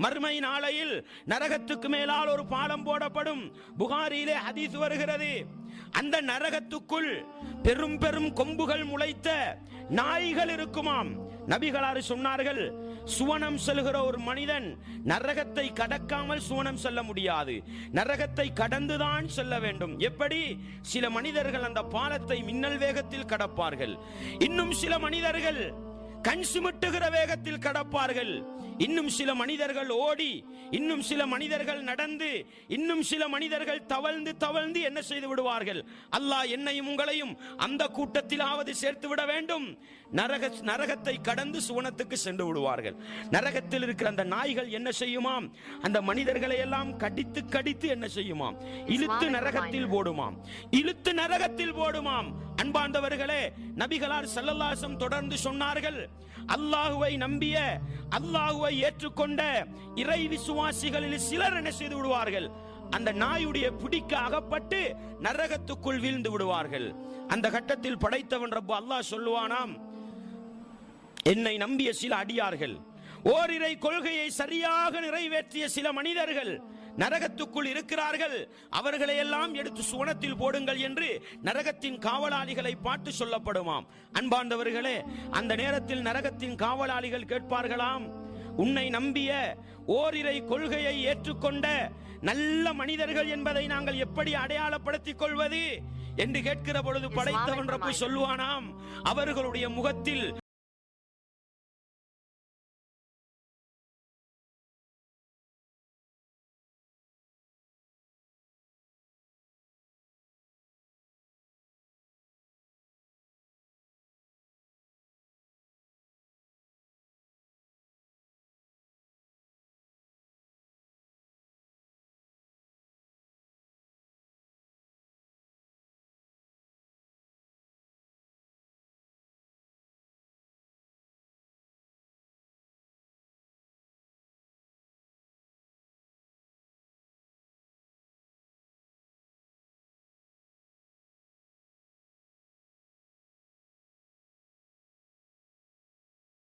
மறுமை நாளையில் நரகத்துக்கு மேலால் ஒரு பாலம் போடப்படும். புகாரியிலே ஹதீஸ் வருகிறது. அந்த நரகத்துக்குள் பெரும் பெரும் கொம்புகள் முளைத்த நாய்கள் இருக்குமாம். நபிகளார் சொன்னார்கள், சுவனம் செல்கிற ஒரு மனிதன் நரகத்தை கடக்காமல் சுவனம் செல்ல முடியாது, நரகத்தை கடந்துதான் செல்ல வேண்டும். எப்படி? சில மனிதர்கள் அந்த பாலத்தை மின்னல் வேகத்தில் கடப்பார்கள், இன்னும் சில மனிதர்கள் கண் சிமிட்டுகிற வேகத்தில் கடப்பார்கள், இன்னும் சில மனிதர்கள் ஓடி, இன்னும் சில மனிதர்கள் நடந்து, இன்னும் சில மனிதர்கள் தவழ்ந்து தவழ்ந்து என்ன செய்து விடுவார்கள். அல்லாஹ் என்னையும் உங்களையும் அந்த கூட்டத்திலாவது சேர்த்து விட வேண்டும். நரகத்தை கடந்து சுவனத்துக்கு சென்று விடுவார்கள். நரகத்தில் இருக்கிற அந்த நாய்கள் என்ன செய்யுமாம்? அந்த மனிதர்களை எல்லாம் கடித்து கடித்து என்ன செய்யுமாம்? இழுத்து நரகத்தில் போடுமாம், இழுத்து நரகத்தில் போடுமாம். அன்பார்ந்தவர்களே, நபிகளார் ஸல்லல்லாஹு அலைஹி வஸல்லம் தொடர்ந்து சொன்னார்கள், அல்லாஹ்வை நம்பிய, அல்லாஹ்வை ஏற்றுக்கொண்ட இறை விசுவாசிகளில் சிலர் என்ன செய்து விடுவார்கள்? அந்த நாயுடைய பிடிக்கு அகப்பட்டு நரகத்துக்குள் வீழ்ந்து விடுவார்கள். அந்த கட்டத்தில் படைத்தவன் ரப்பு அல்லாஹ் சொல்லுவானாம், என்னை நம்பிய சில அடியார்கள், ஓரிரை கொள்கையை சரியாக நிறைவேற்றிய சில மனிதர்கள் நரகத்துக்குள் இருக்கிறார்கள், அவர்களை எல்லாம் எடுத்து சுவனத்தில் போடுங்கள் என்று நரகத்தின் காவலாளிகளை பார்த்து சொல்லப்படுமாம். அன்பார்ந்தவர்களே, அந்த நேரத்தில் நரகத்தின் காவலாளிகள் கேட்பார்களாம், உன்னை நம்பிய ஓரிரை கொள்கையை ஏற்றுக்கொண்ட நல்ல மனிதர்கள் என்பதை நாங்கள் எப்படி அடையாளப்படுத்திக் கொள்வது என்று கேட்கிற பொழுது படைத்தவன் ரப்பு சொல்லுவானாம், அவர்களுடைய முகத்தில்